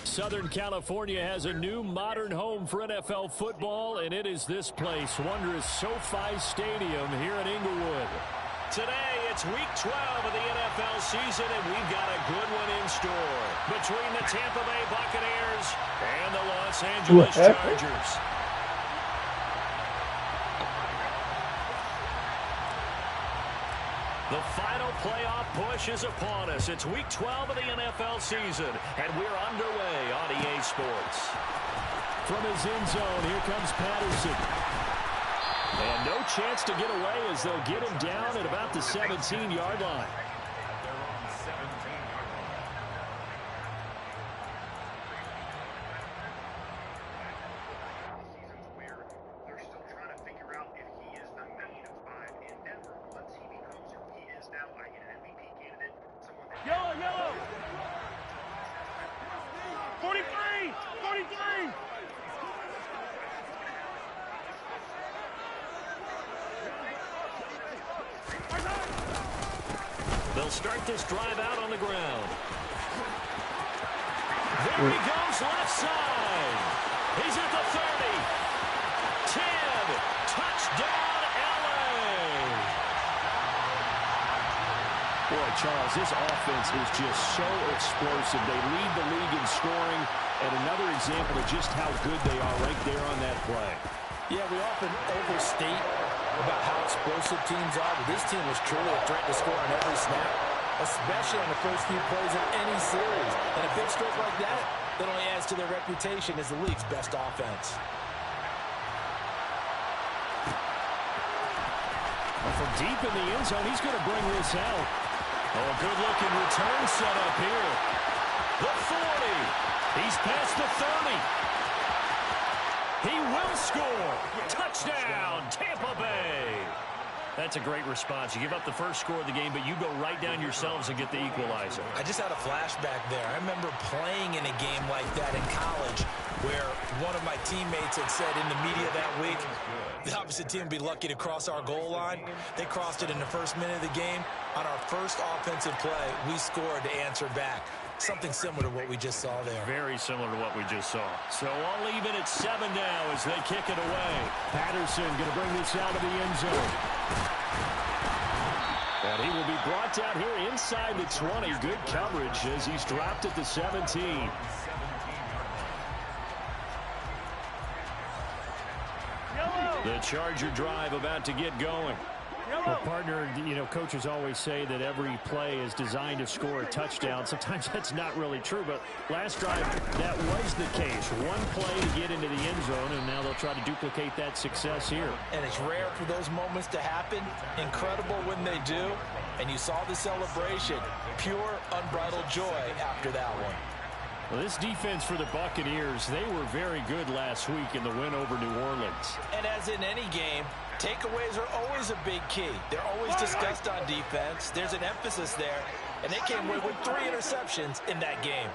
Southern California has a new modern home for NFL football, and it is this place, wondrous SoFi Stadium here in Inglewood. Today, it's Week 12 of the NFL season, and we've got a good one in store between the Tampa Bay Buccaneers and the Los Angeles Chargers. The final playoff push is upon us. It's Week 12 of the NFL season, and we're underway on EA Sports. From his end zone, here comes Patterson. And no chance to get away as they'll get him down at about the 17-yard line. Yellow! 43! They'll start this drive out on the ground. There he goes, left side. He's at the 30. 10. Touchdown, LA. Boy, Charles, this offense is just so explosive. They lead the league in scoring, and another example of just how good they are right there on that play. Yeah, we often overstate about how explosive teams are, but this team was truly a threat to score on every snap, especially on the first few plays of any series. And a big stroke like that only adds to their reputation as the league's best offense. From deep in the end zone, he's going to bring this out. Oh, good-looking return set up here. The 40. He's past the 30. He will score. Touchdown, Tampa Bay. That's a great response. You give up the first score of the game, but you go right down yourselves and get the equalizer. I just had a flashback there. I remember playing in a game like that in college where one of my teammates had said in the media that week, the opposite team would be lucky to cross our goal line. They crossed it in the first minute of the game. On our first offensive play, we scored to answer back. Something similar to what we just saw there. Very similar to what we just saw. So I'll leave it at 7 now as they kick it away. Patterson going to bring this out of the end zone. And he will be brought down here inside the 20. Good coverage as he's dropped at the 17. The Charger drive about to get going. Well, partner, coaches always say that every play is designed to score a touchdown. Sometimes that's not really true, but last drive, that was the case. One play to get into the end zone, and now they'll try to duplicate that success here. And it's rare for those moments to happen. Incredible when they do. And you saw the celebration. Pure, unbridled joy after that one. Well, this defense for the Buccaneers, they were very good last week in the win over New Orleans. And as in any game, takeaways are always a big key. They're always discussed on defense. There's an emphasis there, and they came away with 3 interceptions in that game.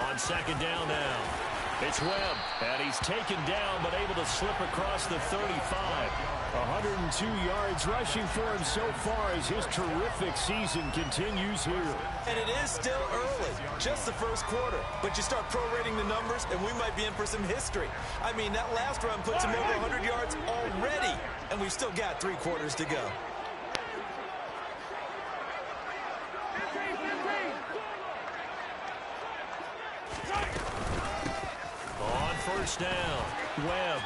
On second down now, it's Webb, and he's taken down but able to slip across the 35. 102 yards rushing for him so far as his terrific season continues here. And it is still early, just the first quarter. But you start prorating the numbers, and we might be in for some history. I mean, that last run puts him over 100 yards already, and we've still got 3 quarters to go. On first down, Webb.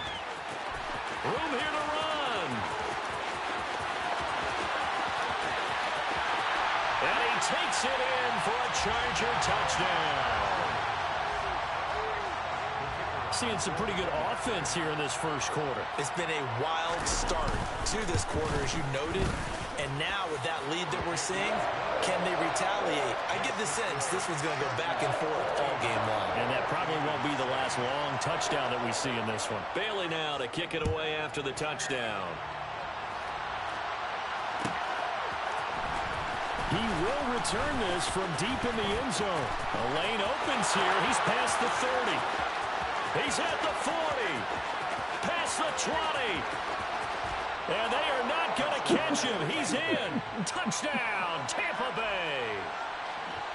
Room here to run. And he takes it in for a Charger touchdown. Seeing some pretty good offense here in this first quarter. It's been a wild start to this quarter, as you noted. And now with that lead that we're seeing, can they retaliate? I get the sense this one's going to go back and forth all game long. And that probably won't be the last long touchdown that we see in this one. Bailey now to kick it away after the touchdown. He will return this from deep in the end zone. The lane opens here. He's past the 30. He's at the 40. Past the 20. And they are not going to catch him. He's in. Touchdown, Tampa Bay.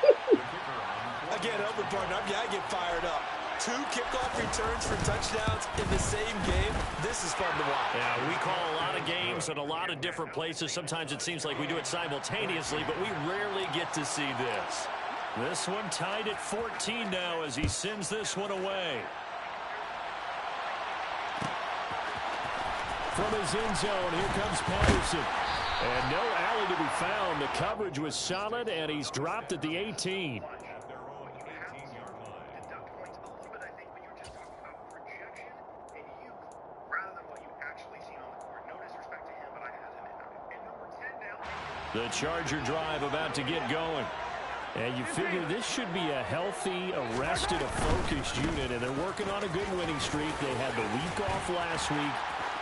I can't help it, partner. I get fired up. 2 kickoff returns for touchdowns in the same game. This is fun to watch. Yeah, we call a lot of games at a lot of different places. Sometimes it seems like we do it simultaneously, but we rarely get to see this. This one tied at 14 now as he sends this one away. From his end zone, here comes Patterson. And no alley to be found. The coverage was solid, and he's dropped at the 18. The Charger drive about to get going. And you figure this should be a healthy, arrested, a focused unit, and they're working on a good winning streak. They had the week off last week.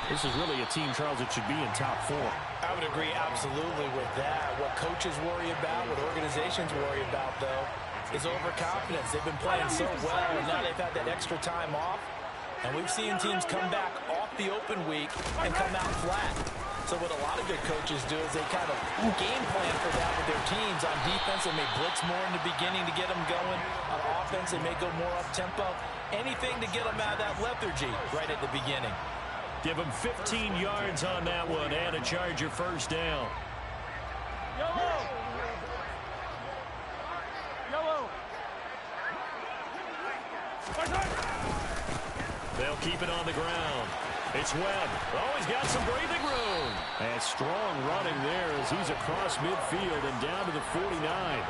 This is really a team, Charles, that should be in top 4. I would agree absolutely with that. What coaches worry about, what organizations worry about, though, is overconfidence. They've been playing so well, and now they've had that extra time off. And we've seen teams come back off the open week and come out flat. So what a lot of good coaches do is they kind of game plan for that with their teams. On defense, they may blitz more in the beginning to get them going. On offense, they may go more up-tempo. Anything to get them out of that lethargy right at the beginning. Give them 15 yards on that one and a Charger first down. Yellow! Yellow! They'll keep it on the ground. It's Webb. Oh, he's got some breathing room. And strong running there as he's across midfield and down to the 49.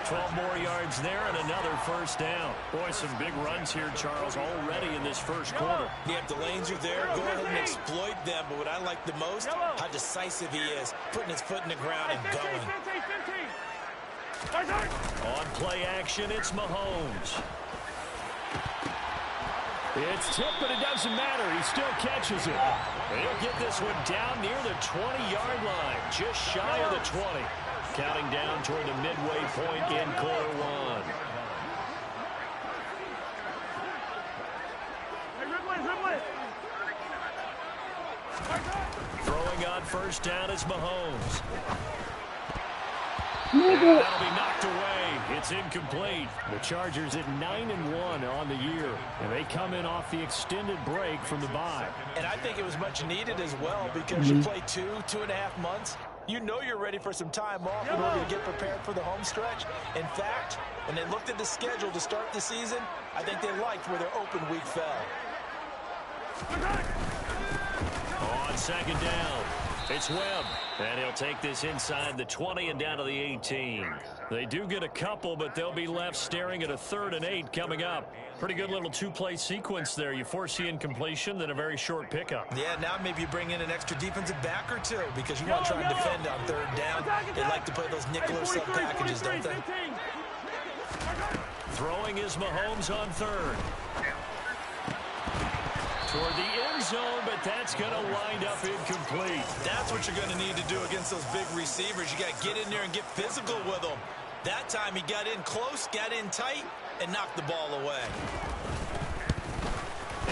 12 more yards there and another first down. Boy, some big runs here, Charles, already in this first quarter. Yeah, if the lanes are there, go ahead and exploit them. But what I like the most, how decisive he is, putting his foot in the ground and going. On play action, it's Mahomes. It's tipped, but it doesn't matter. He still catches it. He'll get this one down near the 20-yard line, just shy of the 20. Counting down toward the midway point in quarter 1. Throwing on first down is Mahomes. That'll be knocked away. It's incomplete. The Chargers at 9-1 on the year, and they come in off the extended break from the bye. And I think it was much needed as well because you play 2.5 months. You know you're ready for some time off in order to get prepared for the home stretch. In fact, when they looked at the schedule to start the season, I think they liked where their open week fell. On second down, it's Webb, and he'll take this inside the 20 and down to the 18. They do get a couple, but they'll be left staring at a 3rd and 8 coming up. Pretty good little 2-play sequence there. You foresee incompletion, then a very short pickup. Yeah, now maybe you bring in an extra defensive back or 2 because you want to try and defend on 3rd down. They like to play those nickel or sub packages, don't they? Throwing is Mahomes on 3rd. Toward the end zone, but that's going to wind up incomplete. That's what you're going to need to do against those big receivers. You got to get in there and get physical with them. That time he got in close, got in tight, and knocked the ball away.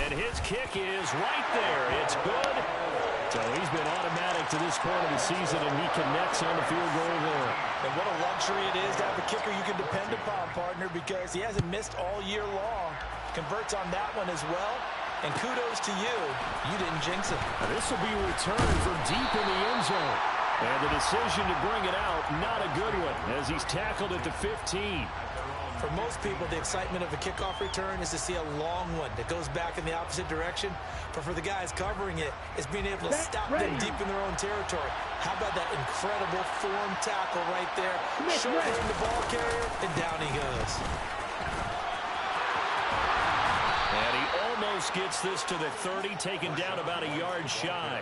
And his kick is right there. It's good. So he's been automatic to this point of the season, and he connects on the field goal there. And what a luxury it is to have a kicker you can depend upon, partner, because he hasn't missed all year long. Converts on that one as well. And kudos to you. You didn't jinx it. This will be a return from deep in the end zone. And the decision to bring it out, not a good one, as he's tackled at the 15. For most people, the excitement of a kickoff return is to see a long one that goes back in the opposite direction. But for the guys covering it, it's being able to stop them deep in their own territory. How about that incredible form tackle right there? Shouldering the ball carrier, and down he goes. And he almost gets this to the 30, taken down about a yard shy.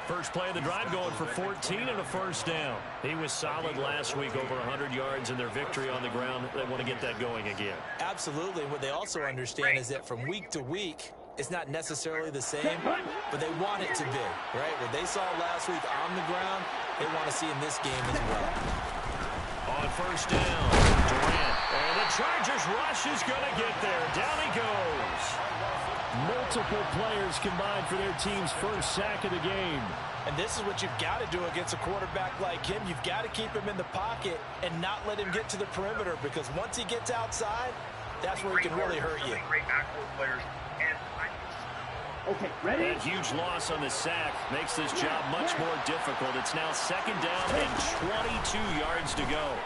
First play of the drive going for 14 and a first down. He was solid last week, over 100 yards in their victory on the ground. They want to get that going again. Absolutely. What they also understand is that from week to week, it's not necessarily the same, but they want it to be, right? What they saw last week on the ground, they want to see in this game as well. On first down, Durant. And the Chargers rush is going to get there. Down he goes. Multiple players combined for their team's first sack of the game. And this is what you've got to do against a quarterback like him. You've got to keep him in the pocket and not let him get to the perimeter, because once he gets outside, that's where he can really hurt you. Okay, ready? That huge loss on the sack makes this job much more difficult. It's now 2nd down and 22 yards to go.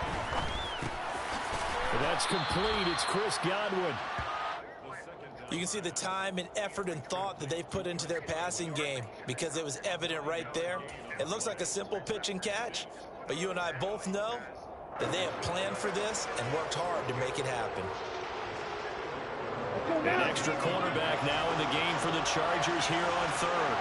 That's complete. It's Chris Godwin. You can see the time and effort and thought that they've put into their passing game, because it was evident right there. It looks like a simple pitch and catch, but you and I both know that they have planned for this and worked hard to make it happen. An extra cornerback now in the game for the Chargers here on 3rd.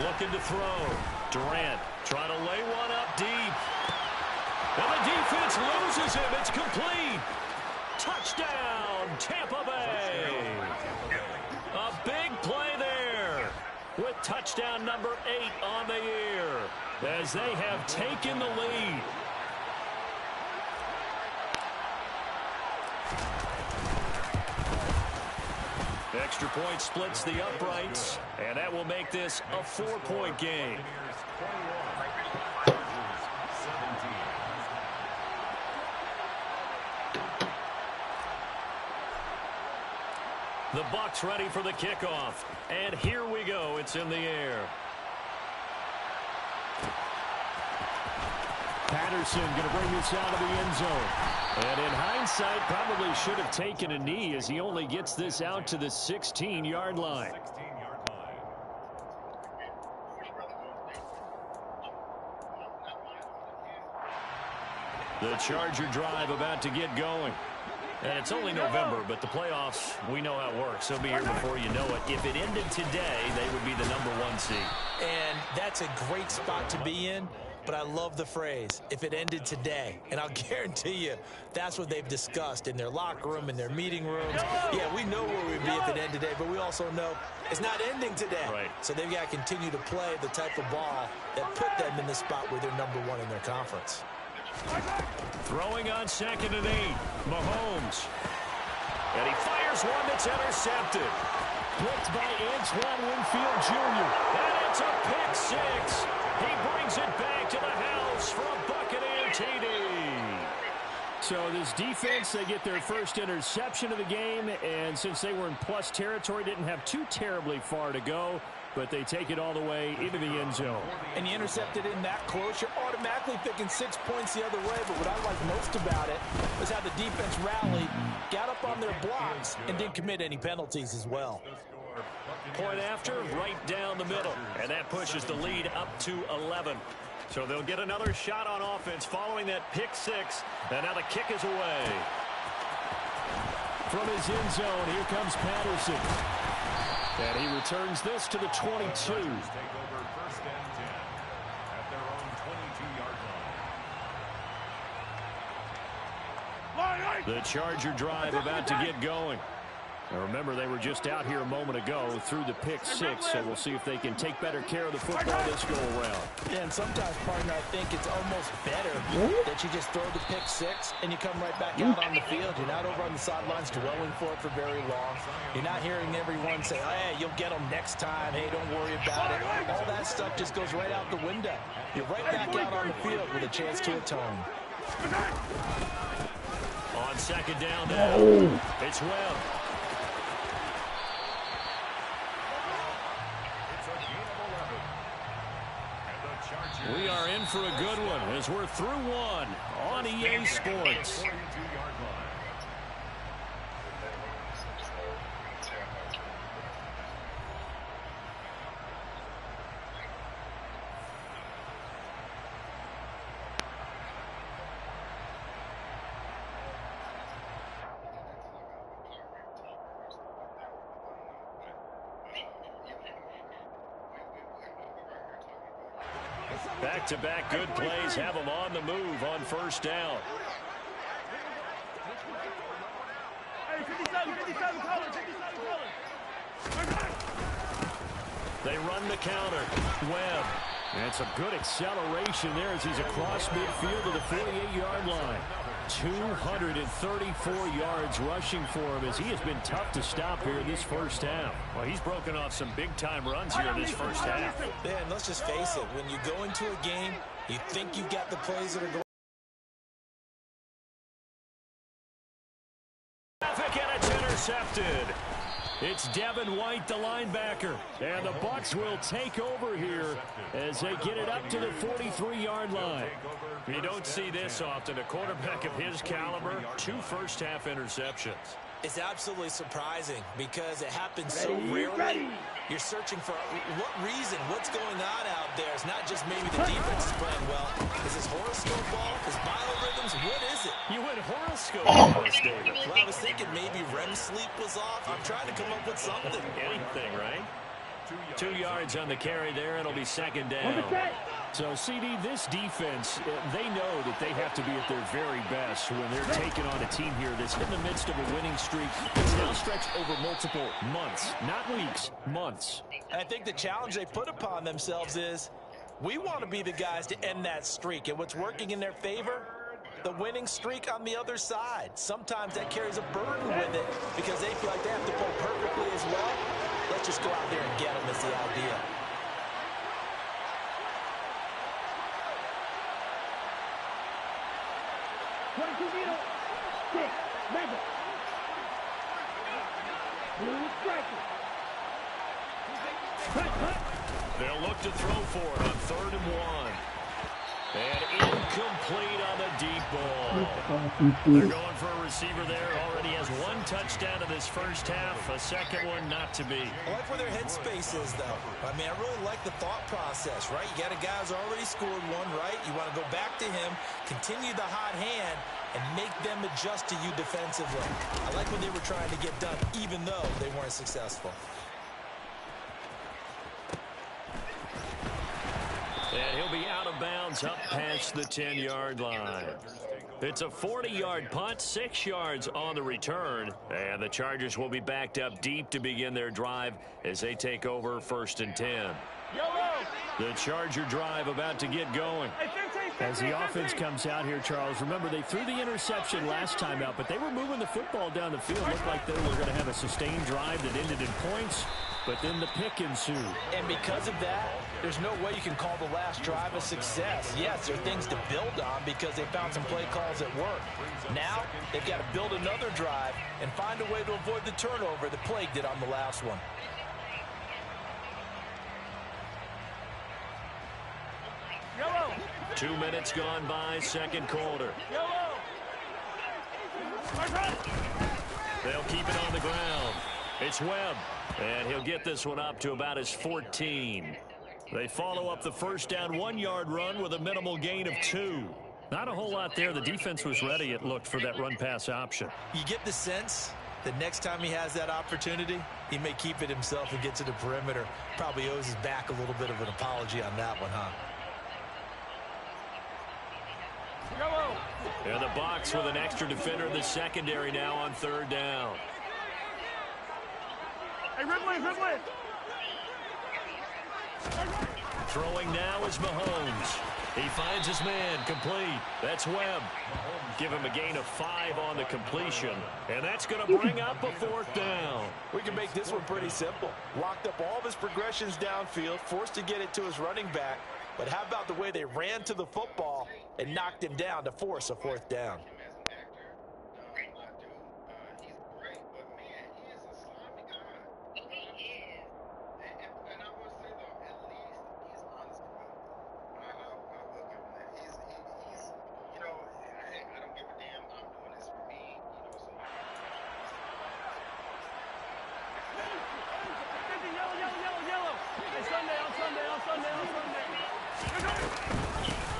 Looking to throw. Durant trying to lay one up deep. And the defense loses him. It's complete. Touchdown, Tampa Bay. A big play there with touchdown number 8 on the year as they have taken the lead. Extra point splits the uprights, and that will make this a 4-point game. The Bucs ready for the kickoff. And here we go. It's in the air. Patterson going to bring this out of the end zone. And in hindsight, probably should have taken a knee as he only gets this out to the 16-yard line. The Charger drive about to get going. And it's only November, but the playoffs, we know how it works. They'll be here before you know it. If it ended today, they would be the #1 seed. And that's a great spot to be in, but I love the phrase, if it ended today. And I'll guarantee you, that's what they've discussed in their locker room, in their meeting rooms. Yeah, we know where we'd be if it ended today, but we also know it's not ending today. Right. So they've got to continue to play the type of ball that put them in the spot where they're #1 in their conference. Throwing on 2nd and 8. Mahomes. And he fires one that's intercepted. Blitzed by Antoine Winfield Jr. And it's a pick 6. He brings it back to the house for a Buccaneer TD. So this defense, they get their first interception of the game. And since they were in plus territory, didn't have too terribly far to go. But they take it all the way into the end zone. And you intercepted in that close, you're automatically thinking 6 points the other way. But what I like most about it was how the defense rallied, got up on their blocks, and didn't commit any penalties as well. Point after, right down the middle. And that pushes the lead up to 11. So they'll get another shot on offense following that pick 6. And now the kick is away. From his end zone, here comes Patterson. And he returns this to the 22. Take over 1st and 10 at their own 22-yard line. The Charger drive about to get going. Now remember, they were just out here a moment ago through the pick 6, so we'll see if they can take better care of the football this go around. Yeah, and sometimes, partner, I think it's almost better that you just throw the pick 6 and you come right back out on the field. You're not over on the sidelines dwelling for it for very long. You're not hearing everyone say, oh, hey, you'll get them next time. Hey, don't worry about it. All that stuff just goes right out the window. You're right back out on the field with a chance to atone. On 2nd down now, it's Webb. We are in for a good one as we're through one on EA Sports. Back-to-back good plays have them on the move on 1st down. Hey, 57 color. They run the counter. Webb. And some good acceleration there as he's across midfield to the 48-yard line. 234 yards rushing for him as he has been tough to stop here in this first half. Well, he's broken off some big-time runs here in this first half. Man, let's just face it. When you go into a game, you think you've got the plays that are going. Traffic, and it's intercepted. It's Devin White, the linebacker. And the Bucs will take over here as they get it up to the 43-yard line. You don't see this often. A quarterback of his caliber, 2 first-half interceptions. It's absolutely surprising because it happens so rarely. You're searching for what reason, what's going on out there. It's not just maybe the defense is playing well. Is this horoscope ball? Is biorhythms? What is it? You went horoscope on this, David. Well, I was thinking maybe REM sleep was off. I'm trying to come up with something. Anything, right? 2 yards on the carry there. It'll be second down. So, CD, this defense, they know that they have to be at their very best when they're taking on a team here that's in the midst of a winning streak. It's now stretched over multiple months, not weeks, months. And I think the challenge they put upon themselves is we want to be the guys to end that streak. And what's working in their favor? The winning streak on the other side. Sometimes that carries a burden with it because they feel like they have to play perfectly as well. Let's just go out there and get them is the idea. They'll look to throw for it on 3rd and 1. And incomplete on the deep ball. They're going for a receiver there. Already has 1 touchdown in this first half. A second one not to be. I like where their headspace is, though. I mean, I really like the thought process, right? You got a guy who's already scored 1, right? You want to go back to him, continue the hot hand, and make them adjust to you defensively. I like what they were trying to get done, even though they weren't successful. And he'll be out of bounds up past the 10-yard line. It's a 40-yard punt, 6 yards on the return. And the Chargers will be backed up deep to begin their drive as they take over 1st and 10. The Charger drive about to get going. As the offense comes out here, Charles, remember they threw the interception last time out, but they were moving the football down the field. Looked like they were going to have a sustained drive that ended in points, but then the pick ensued. And because of that, there's no way you can call the last drive a success. Yes, there are things to build on because they found some play calls that work. Now, they've got to build another drive and find a way to avoid the turnover that plagued it on the last one. Yellow. 2 minutes gone by, second quarter. Yellow. They'll keep it on the ground. It's Webb, and he'll get this one up to about his 14. They follow up the first down 1-yard run with a minimal gain of 2. Not a whole lot there. The defense was ready, it looked, for that run-pass option. You get the sense that next time he has that opportunity, he may keep it himself and get to the perimeter. Probably owes his back a little bit of an apology on that one, huh? And the Bucs with an extra defender in the secondary now on 3rd down. Hey, Ridley. Throwing now is Mahomes. He finds his man, complete. That's Webb. Give him a gain of 5 on the completion. And that's going to bring up a 4th down. We can make this one pretty simple. Locked up all of his progressions downfield, forced to get it to his running back. But how about the way they ran to the football and knocked him down to force a 4th down?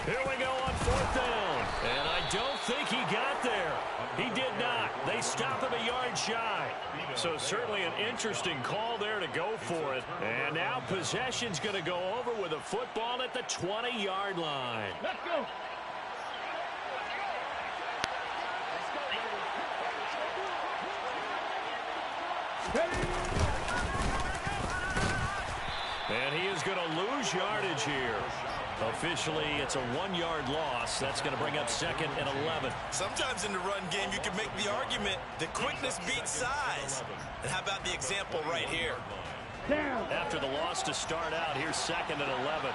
Here we go on 4th down. And I don't think he got there. He did not. They stop him a yard shy. So certainly an interesting call there to go for it. And now possession's going to go over with a football at the 20-yard line. Let's go. And he is going to lose yardage here. Officially, it's a 1-yard loss. That's going to bring up 2nd and 11. Sometimes in the run game, you can make the argument that quickness beats size. And how about the example right here? After the loss to start out, here's 2nd and 11.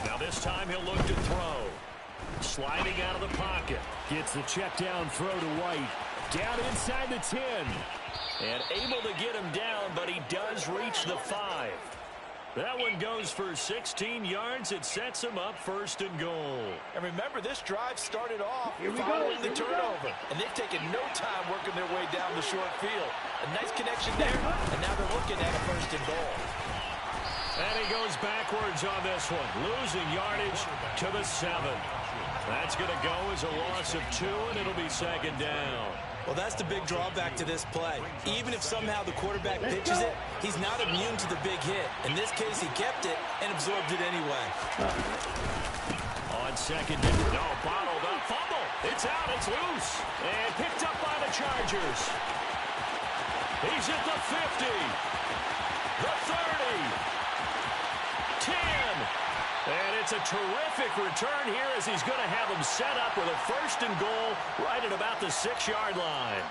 Now this time he'll look to throw. Sliding out of the pocket. Gets the check down throw to White. Down inside the 10. And able to get him down, but he does reach the 5. That one goes for 16 yards. It sets him up 1st and goal. And remember, this drive started off following the turnover. And they've taken no time working their way down the short field. A nice connection there, and now they're looking at a 1st and goal. And he goes backwards on this one, losing yardage to the 7. That's going to go as a loss of 2, and it'll be 2nd down. Well, that's the big drawback to this play. Even if somehow the quarterback pitches it, he's not immune to the big hit. In this case, he kept it and absorbed it anyway. On 2nd and no, bottled up, fumble. It's out, it's loose, and picked up by the Chargers. He's at the 50, the 30. 10. And it's a terrific return here as he's going to have him set up with a 1st and goal right at about the 6-yard line.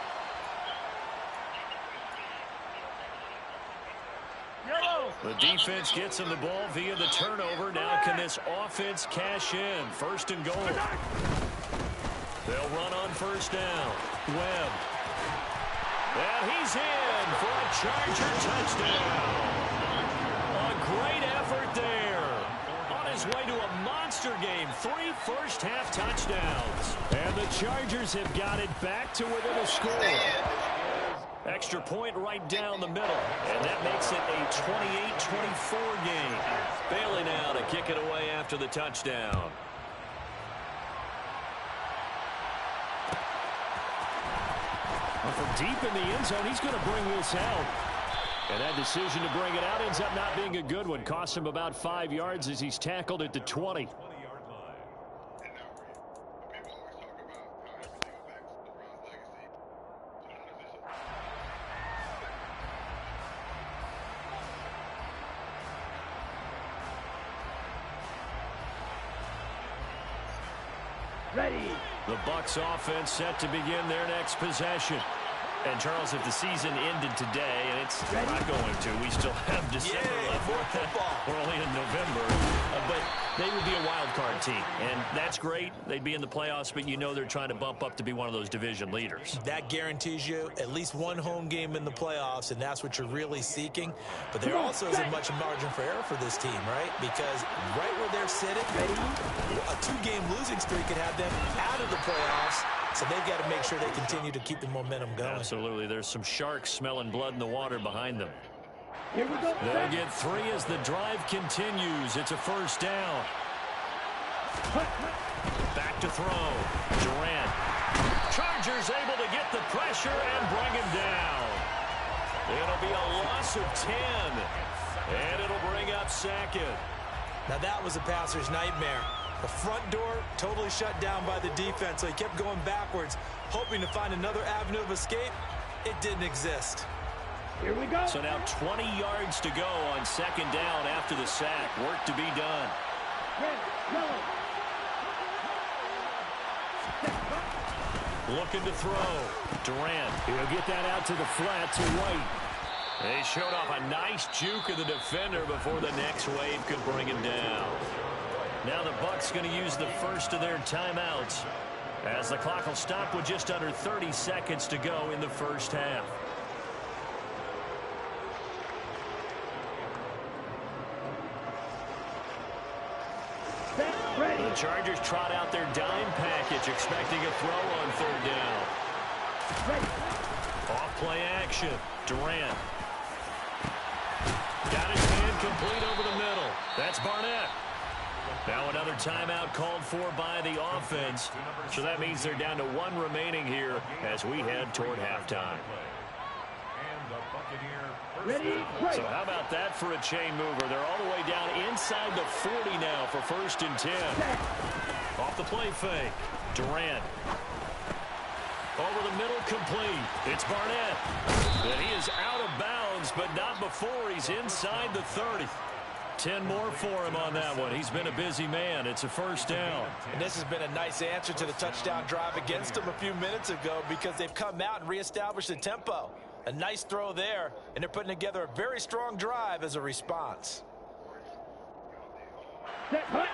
The defense gets him the ball via the turnover. Now can this offense cash in? 1st and goal. They'll run on 1st down. Webb. And he's in for a Charger touchdown. A great effort there. On his way to a monster game. 3 first-half touchdowns. And the Chargers have got it back to within a score. Extra point right down the middle. And that makes it a 28-24 game. Bailey now to kick it away after the touchdown. Well, from deep in the end zone, he's going to bring this out. And that decision to bring it out ends up not being a good one. Cost him about 5 yards as he's tackled at the 20. Ready. The Bucs offense set to begin their next possession. And, Charles, if the season ended today, and it's not going to, we still have December left. More football. We're only in November. But they would be a wild card team. And that's great. They'd be in the playoffs, but you know they're trying to bump up to be one of those division leaders. That guarantees you at least one home game in the playoffs, and that's what you're really seeking. But there also isn't much margin for error for this team, right? Because right where they're sitting, a 2-game losing streak could have them out of the playoffs. So they've got to make sure they continue to keep the momentum going. Absolutely. There's some sharks smelling blood in the water behind them. Here we go. They'll get 3 as the drive continues. It's a 1st down. Back to throw. Durant. Chargers able to get the pressure and bring him down. It'll be a loss of 10. And it'll bring up 2nd. Now that was a passer's nightmare. The front door totally shut down by the defense, so he kept going backwards, hoping to find another avenue of escape. It didn't exist. Here we go. So now 20 yards to go on 2nd down after the sack. Work to be done. Red, yellow. Looking to throw. Durant. He'll get that out to the flat to White. They showed off a nice juke of the defender before the next wave could bring him down. Now the Bucs going to use the first of their timeouts as the clock will stop with just under 30 seconds to go in the first half. Ready. The Chargers trot out their dime package, expecting a throw on 3rd down. Ready. Off play action. Durant. Got his hand complete over the middle. That's Barnett. Now another timeout called for by the offense. So that means they're down to 1 remaining here as we head toward halftime. And the Ready, break. So how about that for a chain mover? They're all the way down inside the 40 now for 1st and 10. Off the play fake. Durant. Over the middle, complete. It's Barnett. And he is out of bounds, but not before he's inside the 30. 10 more for him on that one. He's been a busy man. It's a 1st down. And this has been a nice answer to the touchdown drive against them a few minutes ago because they've come out and reestablished the tempo. A nice throw there, and they're putting together a very strong drive as a response. Set, hut.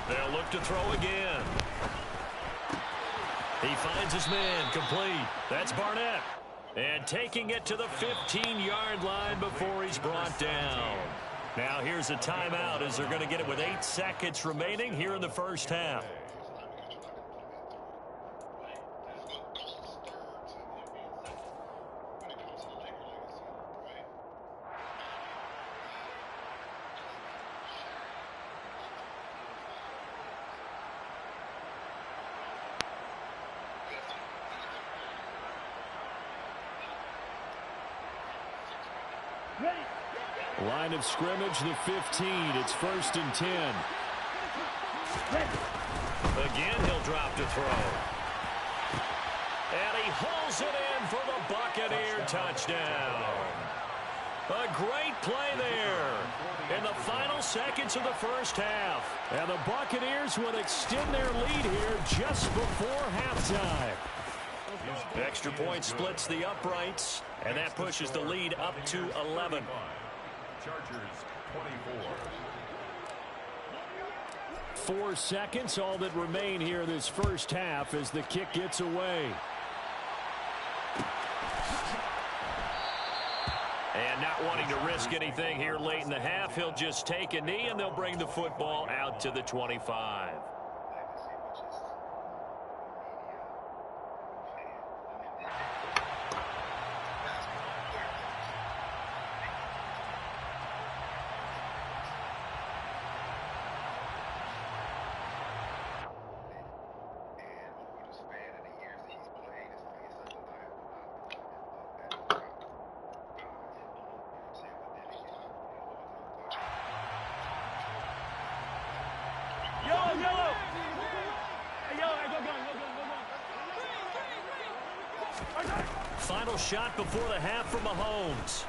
They'll look to throw again. He finds his man, complete. That's Barnett. And taking it to the 15-yard line before he's brought down. Now here's a timeout as they're going to get it with 8 seconds remaining here in the 1st half. Line of scrimmage, the 15. It's 1st and 10. Again, he'll drop to throw. And he hauls it in for the Buccaneer touchdown. A great play there in the final seconds of the 1st half. And the Buccaneers will extend their lead here just before halftime. Extra point splits the uprights, and that pushes the lead up to 11. Chargers 24. 4 seconds, all that remain here this 1st half as the kick gets away. And not wanting to risk anything here late in the half, he'll just take a knee and they'll bring the football out to the 25. Final shot before the half from Mahomes.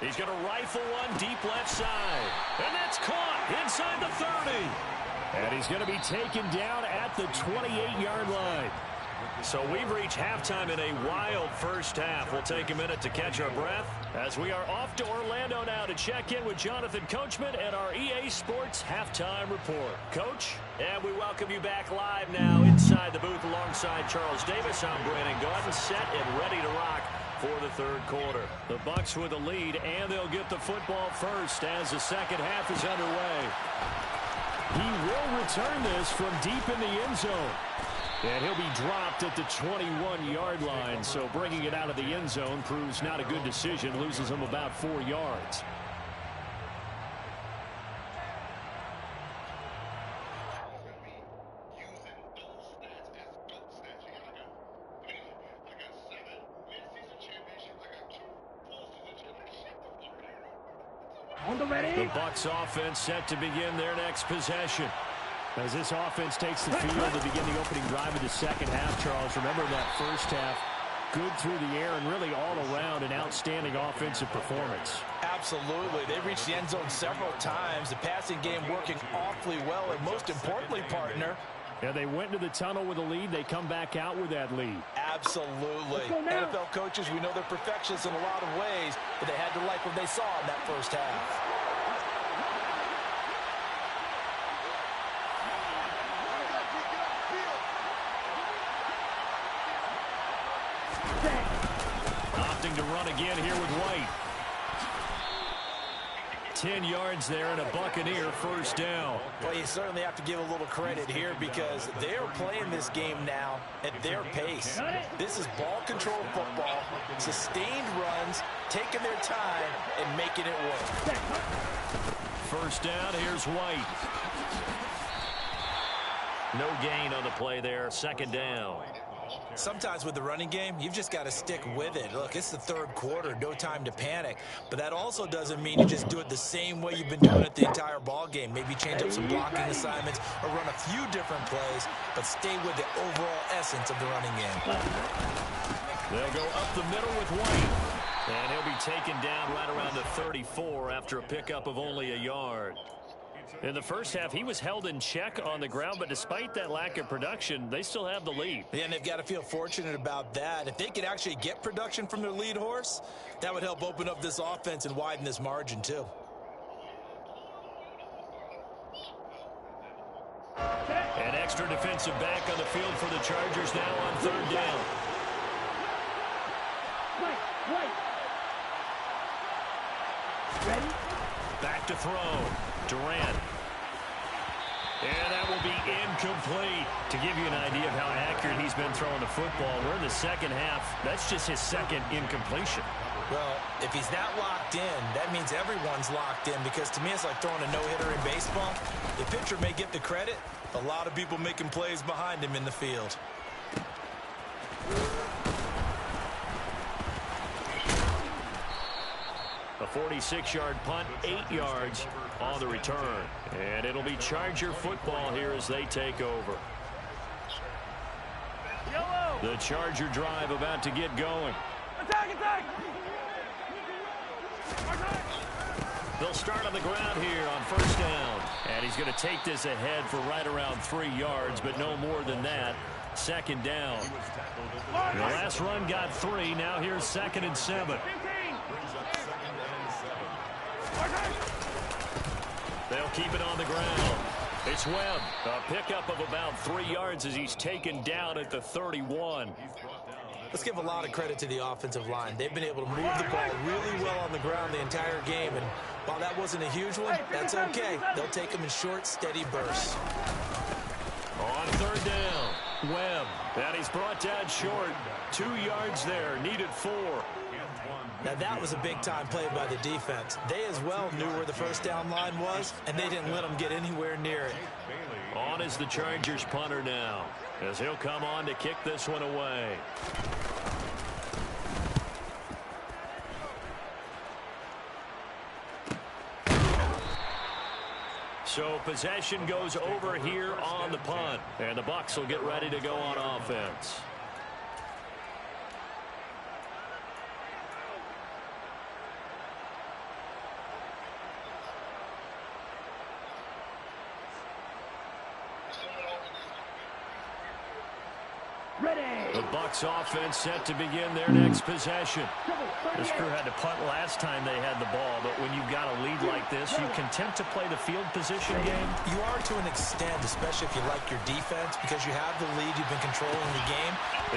He's going to rifle one deep left side. And that's caught inside the 30. And he's going to be taken down at the 28-yard line. So we've reached halftime in a wild 1st half. We'll take a minute to catch our breath as we are off to Orlando now to check in with Jonathan Coachman and our EA Sports Halftime Report. Coach, and we welcome you back live now inside the booth alongside Charles Davis. I'm Brandon Gaudin, set and ready to rock for the 3rd quarter. The Bucs with a lead, and they'll get the football first as the 2nd half is underway. He will return this from deep in the end zone. And he'll be dropped at the 21-yard line, so bringing it out of the end zone proves not a good decision, loses him about 4 yards. On the ready. The Bucs offense set to begin their next possession. As this offense takes the field to begin the opening drive of the 2nd half, Charles, remember that 1st half, good through the air and really all around an outstanding offensive performance. Absolutely. They reached the end zone several times. The passing game working awfully well, and most importantly, partner, yeah, they went into the tunnel with a lead. They come back out with that lead. Absolutely. NFL coaches, we know they're perfectionists in a lot of ways, but they had to like what they saw in that 1st half. Opting to run again here with White. 10 yards there and a Buccaneer 1st down. Well, you certainly have to give a little credit here because they are playing this game now at their pace. This is ball control football, sustained runs, taking their time, and making it work. 1st down, here's White. No gain on the play there. Second down. Sometimes with the running game, you've just got to stick with it. Look, it's the third quarter, no time to panic. But that also doesn't mean you just do it the same way you've been doing it the entire ball game. Maybe change up some blocking assignments or run a few different plays, but stay with the overall essence of the running game. They'll go up the middle with White. And he'll be taken down right around the 34 after a pickup of only a yard. In the first half, he was held in check on the ground, but despite that lack of production, they still have the lead. Yeah, and they've got to feel fortunate about that. If they could actually get production from their lead horse, that would help open up this offense and widen this margin too. An extra defensive back on the field for the Chargers now on third down. Ready? Back to throw. Durant. And that will be incomplete. To give you an idea of how accurate he's been throwing the football, we're in the second half. That's just his second incompletion. Well, if he's not locked in, that means everyone's locked in, because to me it's like throwing a no-hitter in baseball. The pitcher may get the credit, a lot of people making plays behind him in the field. A 46-yard punt, 8 yards on the return. And it'll be Charger football here as they take over. The Charger drive about to get going. Attack, attack! They'll start on the ground here on first down. And he's going to take this ahead for right around 3 yards, but no more than that. Second down. The last run got 3. Now here's 2nd and 7. They'll keep it on the ground. It's Webb. A pickup of about 3 yards as he's taken down at the 31. Let's give a lot of credit to the offensive line. They've been able to move the ball really well on the ground the entire game. And while that wasn't a huge one, that's okay. They'll take them in short, steady bursts. On third down, Webb. And he's brought down short. 2 yards there. Needed 4. Now, that was a big-time play by the defense. They as well knew where the first down line was, and they didn't let them get anywhere near it. On is the Chargers punter now, as he'll come on to kick this one away. So possession goes over here on the punt, and the Bucs will get ready to go on offense. The Bucs offense set to begin their next possession. This crew had to punt last time they had the ball, but when you've got a lead like this, you content to play the field position game? You are to an extent, especially if you like your defense, because you have the lead, you've been controlling the game.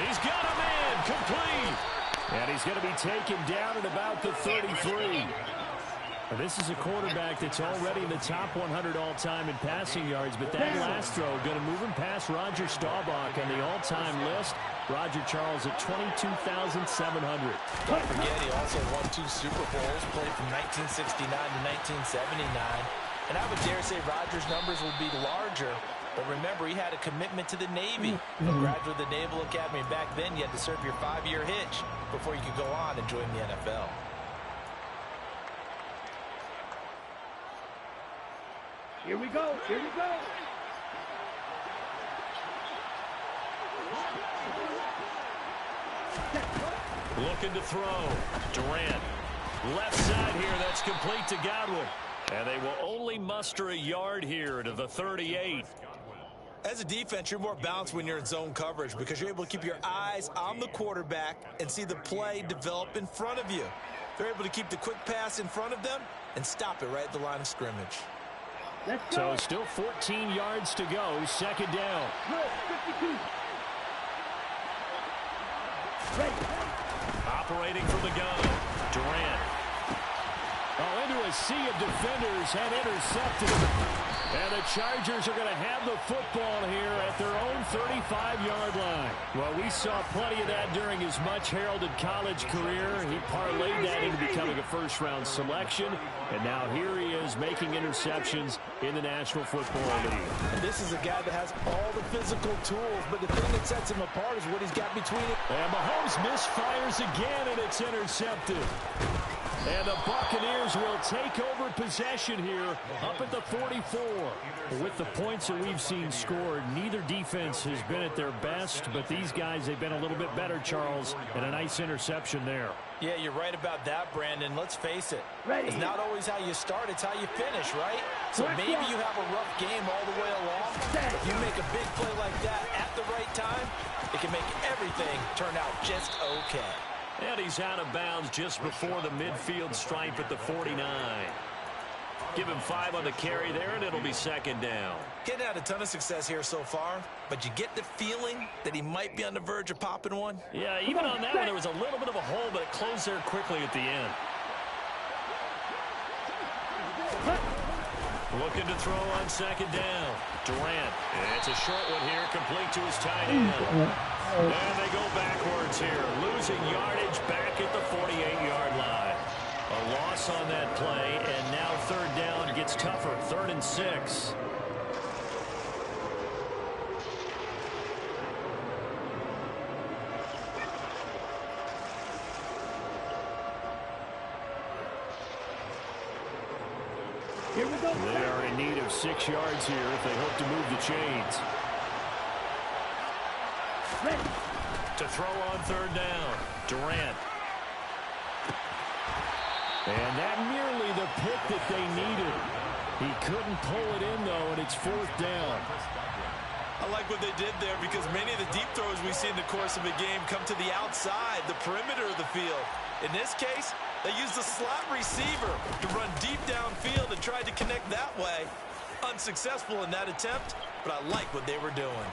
He's got a man, complete. And he's going to be taken down at about the 33. This is a quarterback that's already in the top 100 all-time in passing yards, but that last throw going to move him past Roger Staubach on the all-time list. Roger Charles at 22,700. Don't forget, he also won 2 Super Bowls, played from 1969 to 1979. And I would dare say Roger's numbers would be larger, but remember, he had a commitment to the Navy. A graduate of the Naval Academy, and back then you had to serve your 5-year hitch before you could go on and join the NFL. Here we go, here we go. Looking to throw. Durant. Left side here, that's complete to Godwin. And they will only muster a yard here to the 38. As a defense, you're more balanced when you're in zone coverage because you're able to keep your eyes on the quarterback and see the play develop in front of you. They're able to keep the quick pass in front of them and stop it right at the line of scrimmage. So still 14 yards to go. Second down. Good, 52. Ready. Operating from the gun. Durant. Oh, into a sea of defenders and intercepted. And the Chargers are going to have the football here at their own 35-yard line. Well, we saw plenty of that during his much-heralded college career. He parlayed that into becoming a first-round selection. And now here he is making interceptions in the National Football League. And this is a guy that has all the physical tools, but the thing that sets him apart is what he's got between it. And Mahomes misfires again, and it's intercepted. And the Buccaneers will take over possession here up at the 44. With the points that we've seen scored, neither defense has been at their best, but these guys, they've been a little bit better, Charles, and a nice interception there. Yeah, you're right about that, Brandon. Let's face it. It's not always how you start, it's how you finish, right? So maybe you have a rough game all the way along. If you make a big play like that at the right time, it can make everything turn out just okay. And he's out of bounds just before the midfield stripe at the 49. Give him 5 on the carry there, and it'll be second down. Getting out a ton of success here so far, but you get the feeling that he might be on the verge of popping one. Yeah, even on that one, there was a little bit of a hole, but it closed there quickly at the end. Looking to throw on second down. Durant. It's a short one here, complete to his tight end. And they go backwards here, losing yardage back at the 48-yard line. A loss on that play, and now third down gets tougher, 3rd and 6. Here we go. They are in need of 6 yards here if they hope to move the chains. Ready. To throw on third down, Durant. And that nearly the pick that they needed. He couldn't pull it in, though, and it's 4th down. I like what they did there because many of the deep throws we see in the course of a game come to the outside, the perimeter of the field. In this case, they used the slot receiver to run deep downfield and tried to connect that way. Unsuccessful in that attempt, but I like what they were doing.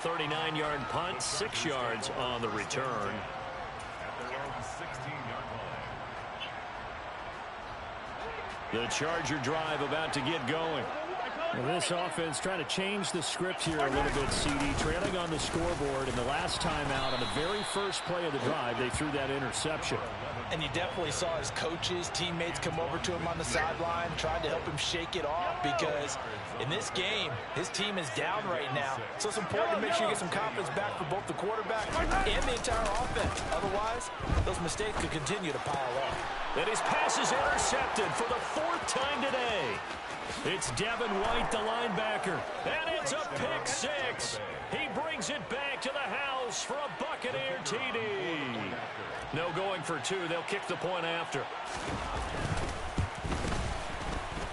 39-yard punt, 6 yards on the return. At their own 16-yard line. The Charger drive about to get going. Well, this offense trying to change the script here a little bit, CD. Trailing on the scoreboard, and the last time out on the very first play of the drive, they threw that interception. And you definitely saw his coaches, teammates come over to him on the sideline, tried to help him shake it off because in this game, his team is down right now. So it's important to make sure you get some confidence back for both the quarterback and the entire offense. Otherwise, those mistakes could continue to pile up. And his pass is intercepted for the 4th time today. It's Devin White, the linebacker. And it's a pick 6. He brings it back to the house for a Buccaneer TD. No going for 2. They'll kick the point after.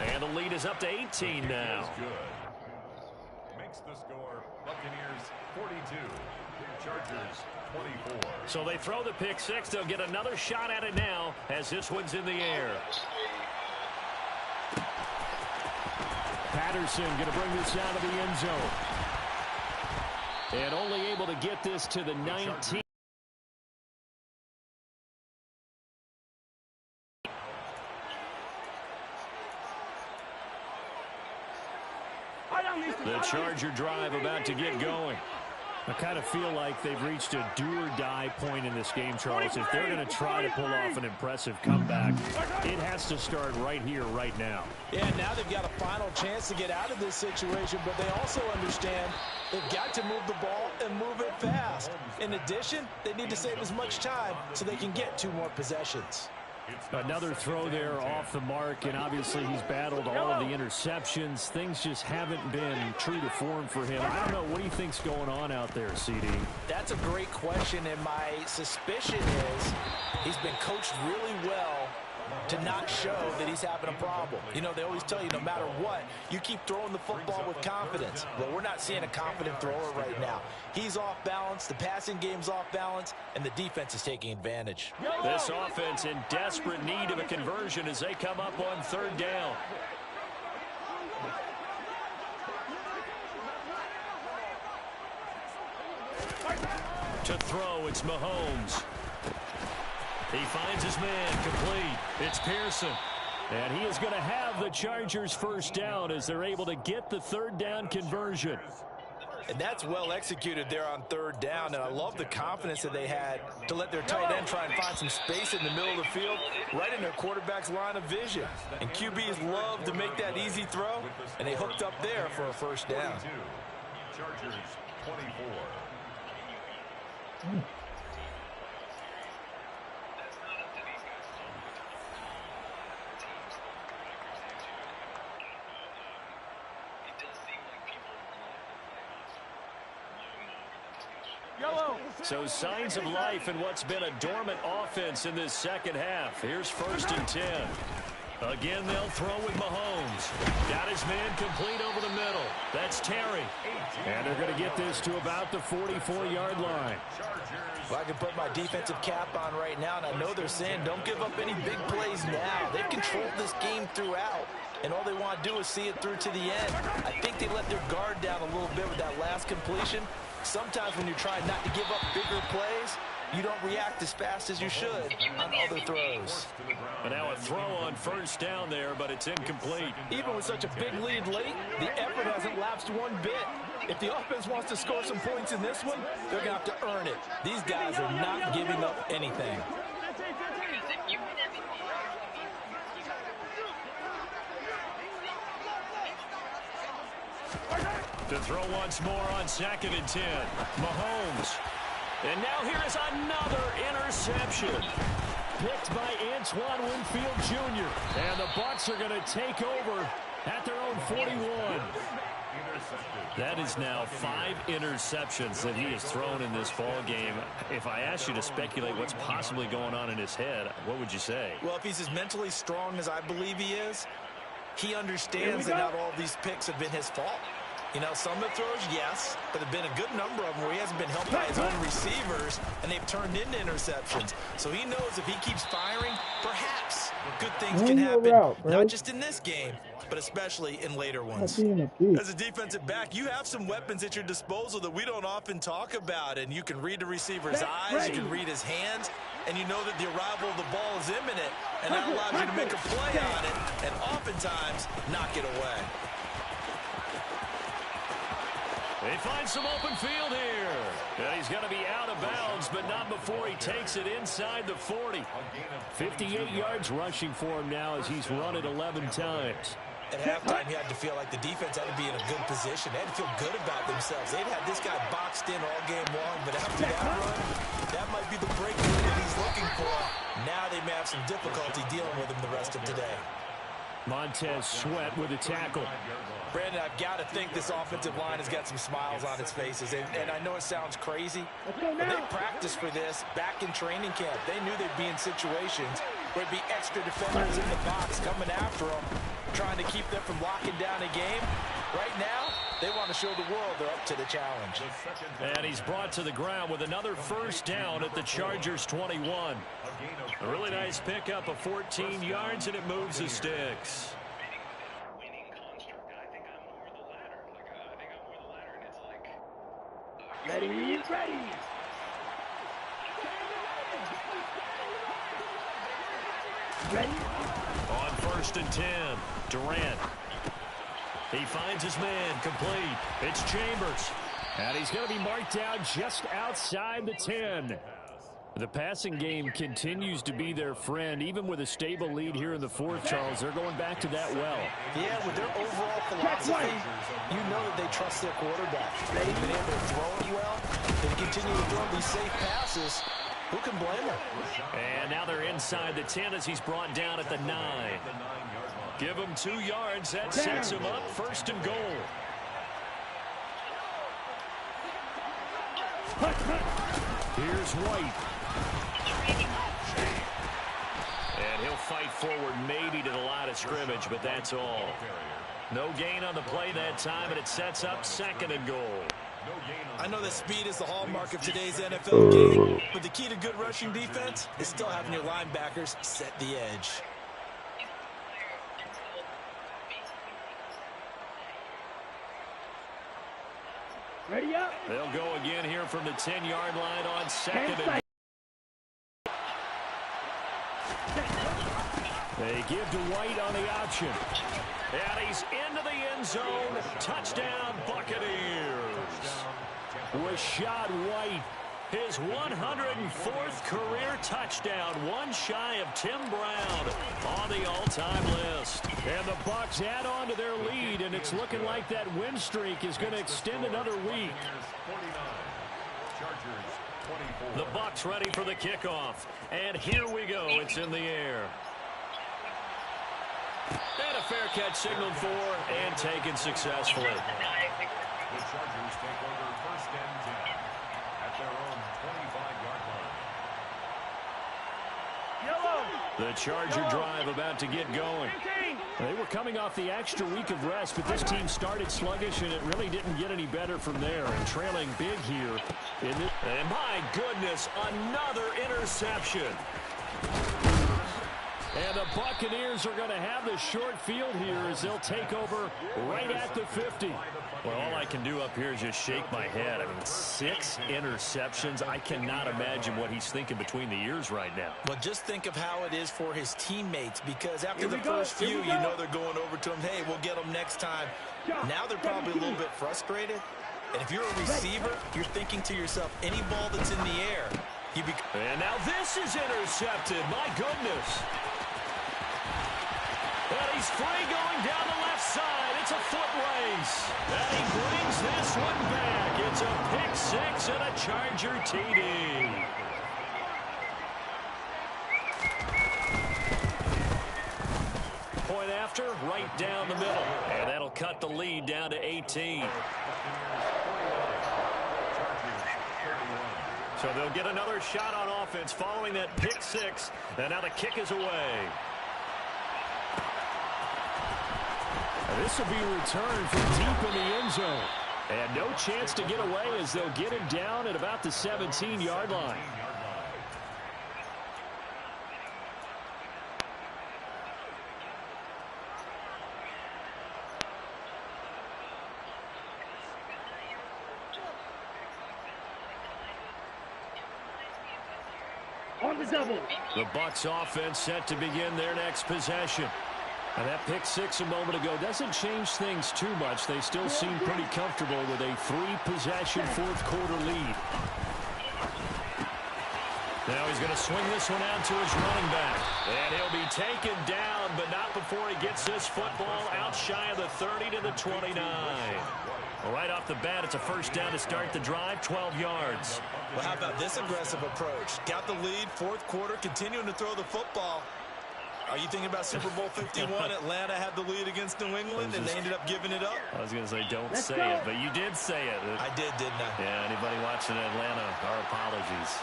And the lead is up to 18 now. Makes the score Buccaneers 42, Chargers 24. So they throw the pick 6. They'll get another shot at it now as this one's in the air. Patterson going to bring this out of the end zone. And only able to get this to the 19. The Charger drive about to get going. I kind of feel like they've reached a do-or-die point in this game, Charles. If they're going to try to pull off an impressive comeback, it has to start right here, right now. Yeah, now they've got a final chance to get out of this situation, but they also understand they've got to move the ball and move it fast. In addition, they need to save as much time so they can get 2 more possessions. Another throw there off the mark, and obviously he's battled all of the interceptions. Things just haven't been true to form for him. I don't know. What do you think's going on out there, CD? That's a great question, and my suspicion is he's been coached really well to not show that he's having a problem. You know, they always tell you no matter what, you keep throwing the football with confidence. Well, we're not seeing a confident thrower right now. He's off balance, the passing game's off balance, and the defense is taking advantage. This offense in desperate need of a conversion as they come up on 3rd down. To throw, it's Mahomes. He finds his man complete. It's Pearson. And he is going to have the Chargers first down as they're able to get the third down conversion. And that's well executed there on third down. And I love the confidence that they had to let their tight end try and find some space in the middle of the field, right in their quarterback's line of vision. And QBs love to make that easy throw, and they hooked up there for a first down. Chargers 24. So signs of life in what's been a dormant offense in this second half. Here's 1st and 10. Again, they'll throw with Mahomes. Got his man complete over the middle. That's Terry. And they're going to get this to about the 44-yard line. Well, I can put my defensive cap on right now, and I know they're saying don't give up any big plays now. They've controlled this game throughout, and all they want to do is see it through to the end. I think they let their guard down a little bit with that last completion. Sometimes when you're trying not to give up bigger plays, you don't react as fast as you should on other throws. But now a throw on first down there, but it's incomplete. Even with such a big lead late, the effort hasn't lapsed one bit. If the offense wants to score some points in this one, they're going to have to earn it. These guys are not giving up anything. To throw once more on 2nd and 10. Mahomes. And now here is another interception. Picked by Antoine Winfield Jr. And the Bucs are going to take over at their own 41. That is now 5 interceptions that he has thrown in this ball game. If I asked you to speculate what's possibly going on in his head, what would you say? Well, if he's as mentally strong as I believe he is, he understands that not all of these picks have been his fault. You know, some of the throws, yes, but there have been a good number of them where he hasn't been helped by his own receivers, and they've turned into interceptions. So he knows if he keeps firing, perhaps good things can happen, not just in this game, but especially in later ones. As a defensive back, you have some weapons at your disposal that we don't often talk about, and you can read the receiver's eyes, you can read his hands, and you know that the arrival of the ball is imminent, and that allows you to make a play on it, and oftentimes knock it away. They find some open field here. And he's going to be out of bounds, but not before he takes it inside the 40. 58 yards rushing for him now as he's run it 11 times. At halftime, you had to feel like the defense had to be in a good position. They had to feel good about themselves. They'd had this guy boxed in all game long, but after that run, that might be the breakthrough that he's looking for. Now they may have some difficulty dealing with him the rest of today. Montez Sweat with a tackle. Brandon, I've got to think this offensive line has got some smiles on its faces. And I know it sounds crazy, but they practiced for this back in training camp. They knew they'd be in situations where it'd be extra defenders in the box coming after them, trying to keep them from locking down a game. Right now, they want to show the world they're up to the challenge. And he's brought to the ground with another first down at the Chargers 21. A really nice pickup of 14 yards, and it moves the sticks. Ready, ready. Ready. On 1st and 10, Durant. He finds his man complete. It's Chambers. And he's going to be marked down just outside the 10. The passing game continues to be their friend, even with a stable lead here in the 4th, Charles. They're going back to that well. Yeah, with their overall philosophy, you know that they trust their quarterback. They've been able to throw it well. They continue to throw these safe passes. Who can blame them? And now they're inside the 10 as he's brought down at the 9. Give him 2 yards. That sets him up 1st and goal. Here's White. And he'll fight forward maybe to the line of scrimmage, but that's all. No gain on the play that time, and it sets up 2nd and goal. I know that speed is the hallmark of today's NFL game, but the key to good rushing defense is still having your linebackers set the edge. Ready up. They'll go again here from the 10-yard line on 2nd and They give to White on the option. And he's into the end zone. Touchdown, Buccaneers. Rashad White, his 104th career touchdown, one shy of Tim Brown on the all-time list. And the Bucs add on to their lead, and it's looking like that win streak is going to extend another week. The Bucs ready for the kickoff. And here we go. It's in the air. And a fair catch signaled for and taken successfully. The Chargers take over first and 10 at their own 25-yard line. The Charger drive about to get going. They were coming off the extra week of rest, but this team started sluggish, and it really didn't get any better from there. And trailing big here. And my goodness, another interception. And the Buccaneers are going to have the short field here as they'll take over right at the 50. Well, all I can do up here is just shake my head. I mean, 6 interceptions. I cannot imagine what he's thinking between the ears right now. Well, just think of how it is for his teammates, because after the first few, you know they're going over to him, hey, we'll get them next time. Now they're probably a little bit frustrated. And if you're a receiver, you're thinking to yourself, any ball that's in the air, and now this is intercepted. My goodness. And he's free going down the left side. It's a foot race. And he brings this one back. It's a pick 6 and a Charger TD. Point after, right down the middle. And that'll cut the lead down to 18. So they'll get another shot on offense following that pick 6. And now the kick is away. This will be returned from deep in the end zone. And no chance to get away as they'll get him down at about the 17-yard line. On the double. The Bucs offense set to begin their next possession. And that pick 6 a moment ago doesn't change things too much. They still seem pretty comfortable with a 3-possession fourth-quarter lead. Now he's going to swing this one out to his running back. And he'll be taken down, but not before he gets this football out shy of the 30 to the 29. Well, right off the bat, it's a first down to start the drive, 12 yards. Well, how about this aggressive approach? Got the lead, fourth quarter, continuing to throw the football. Are you thinking about Super Bowl 51? Atlanta had the lead against New England, and they ended up giving it up? I was going to say, don't say it, but you did say it. I did, didn't I? Yeah, anybody watching Atlanta, our apologies.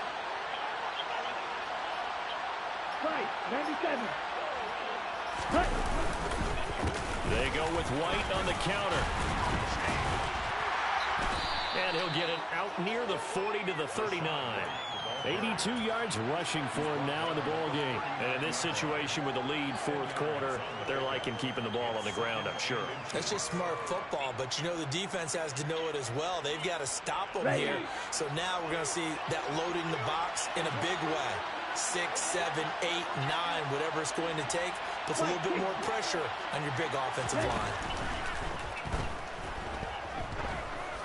Right, 97. They go with White on the counter. And he'll get it out near the 40 to the 39. 82 yards rushing for him now in the ball game. And in this situation with the lead fourth quarter, they're liking keeping the ball on the ground, I'm sure. That's just smart football, but you know the defense has to know it as well. They've got to stop them here. So now we're going to see that loading the box in a big way. 6, 7, 8, 9, whatever it's going to take, puts a little bit more pressure on your big offensive line.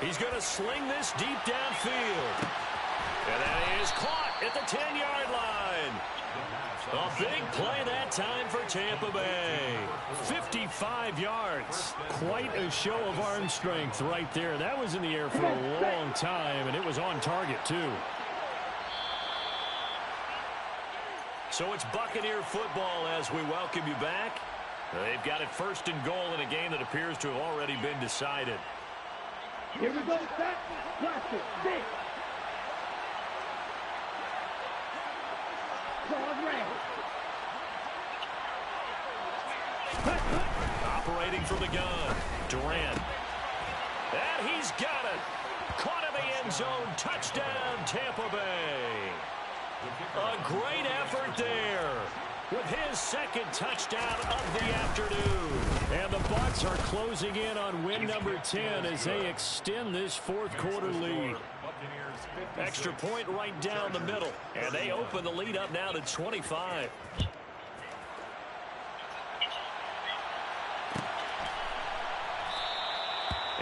He's going to sling this deep downfield. And that is caught at the 10-yard line. A big play that time for Tampa Bay. 55 yards. Quite a show of arm strength right there. That was in the air for a long time, and it was on target, too. So it's Buccaneer football as we welcome you back. They've got it first and goal in a game that appears to have already been decided. Here we go, set. Watch it. 6. Operating from the gun, Durant. And he's got it. Caught in the end zone. Touchdown, Tampa Bay. A great effort there with his second touchdown of the afternoon. And the Bucs are closing in on win number 10 as they extend this fourth quarter lead. Extra point right down the middle. And they open the lead up now to 25.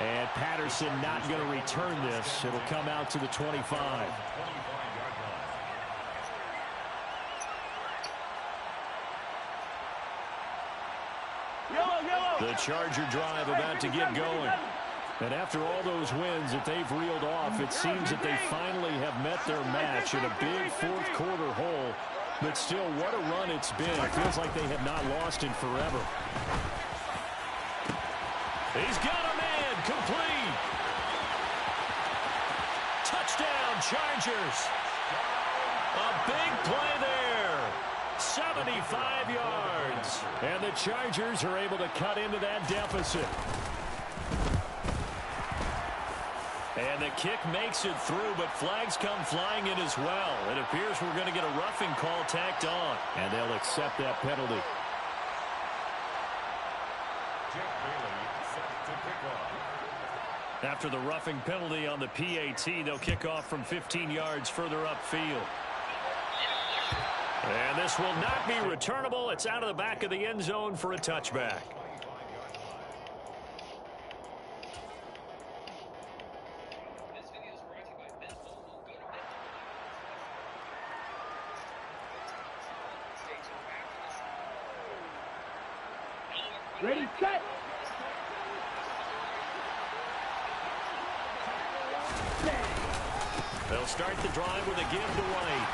And Patterson not going to return this. It'll come out to the 25. The Charger drive about to get going. And after all those wins that they've reeled off, it seems that they finally have met their match in a big fourth quarter hole. But still, what a run it's been. It feels like they have not lost in forever. He's got a man complete. Touchdown, Chargers. A big play there. 75 yards. And the Chargers are able to cut into that deficit. And the kick makes it through, but flags come flying in as well. It appears we're going to get a roughing call tacked on, and they'll accept that penalty. After the roughing penalty on the PAT, they'll kick off from 15 yards further upfield. And this will not be returnable. It's out of the back of the end zone for a touchback. Ready, set. They'll start the drive with a give to White.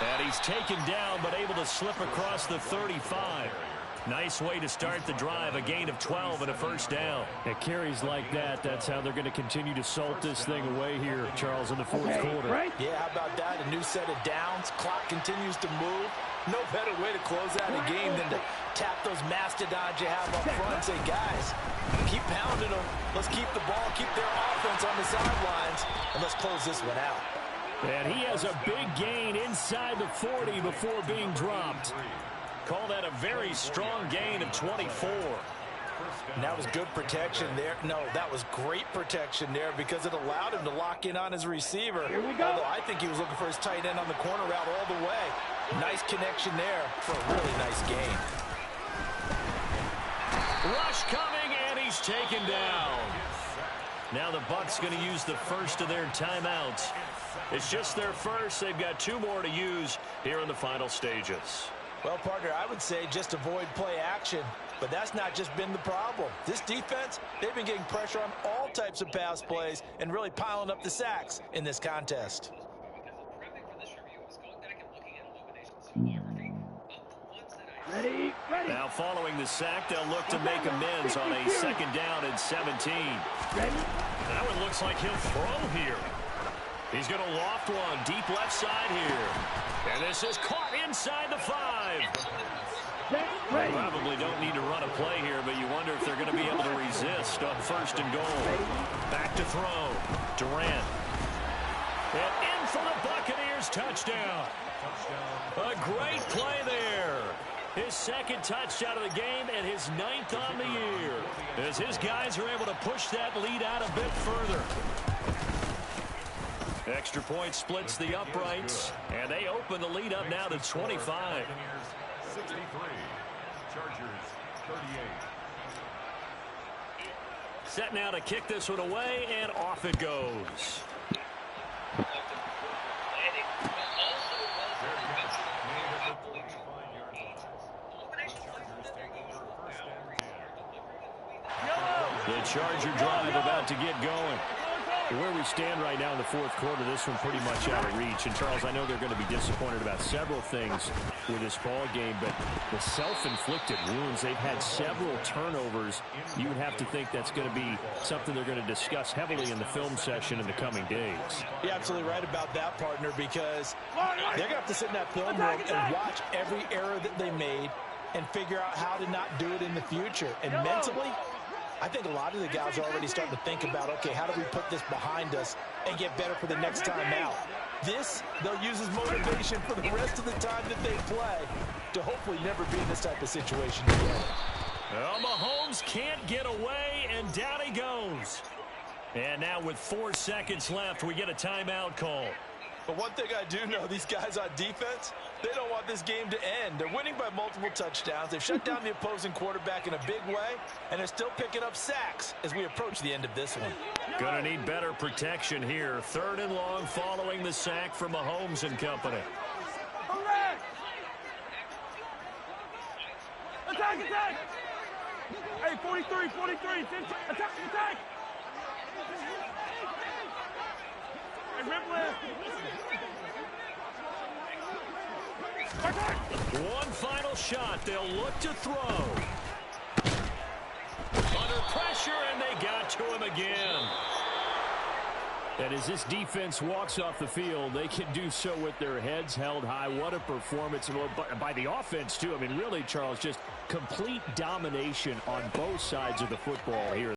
And he's taken down, but able to slip across the 35. Nice way to start the drive, a gain of 12 and a first down. At carries like that, that's how they're going to continue to salt this thing away here, Charles, in the fourth quarter. Right. Yeah, how about that? A new set of downs. Clock continues to move. No better way to close out a game than to tap those mastodons you have up front and say, guys, keep pounding them. Let's keep the ball, keep their offense on the sidelines, and let's close this one out. And he has a big gain inside the 40 before being dropped. Call that a very strong gain of 24. And that was good protection there. No, that was great protection there because it allowed him to lock in on his receiver. Here we go. Although I think he was looking for his tight end on the corner route all the way. Nice connection there for a really nice gain. Rush coming, and he's taken down. Now the Bucs going to use the first of their timeouts. It's just their first. They've got 2 more to use here in the final stages. Well, partner, I would say just avoid play action, but that's not just been the problem. This defense, they've been getting pressure on all types of pass plays and really piling up the sacks in this contest. Ready, ready. Now following the sack, they'll look to make amends on a second down and 17. Ready. That one looks like he'll throw here. He's going to loft one deep left side here. And this is caught inside the 5. Ready. Probably don't need to run a play here, but you wonder if they're going to be able to resist on first and goal. Back to throw. Durant. And in for the Buccaneers touchdown. A great play there. His second touchdown of the game and his 9th on the year. As his guys are able to push that lead out a bit further. Extra point splits the uprights, and they open the lead up now to 25. 63. Chargers 38. Set now to kick this one away, and off it goes. The Charger drive about to get going. Where we stand right now in the fourth quarter, this one pretty much out of reach. And, Charles, I know they're going to be disappointed about several things with this ball game, but the self-inflicted wounds, they've had several turnovers. You would have to think that's going to be something they're going to discuss heavily in the film session in the coming days. You're absolutely right about that, partner, because they're going to have to sit in that film room and watch every error that they made and figure out how to not do it in the future. And mentally, I think a lot of the guys are already starting to think about, okay, how do we put this behind us and get better for the next time out? This, they'll use as motivation for the rest of the time that they play to hopefully never be in this type of situation again. Well, Mahomes can't get away, and down he goes. And now with 4 seconds left, we get a timeout call. But one thing I do know, these guys on defense, they don't want this game to end. They're winning by multiple touchdowns. They've shut down the opposing quarterback in a big way, and they're still picking up sacks as we approach the end of this one. Gonna need better protection here. 3rd and long following the sack from Mahomes and company. Attack, attack! Hey, 43, 43, attack, attack! Hey, rip left! One final shot. They'll look to throw. Under pressure, and they got to him again. And as this defense walks off the field, they can do so with their heads held high. What a performance by the offense, too. I mean, really, Charles, just complete domination on both sides of the football here.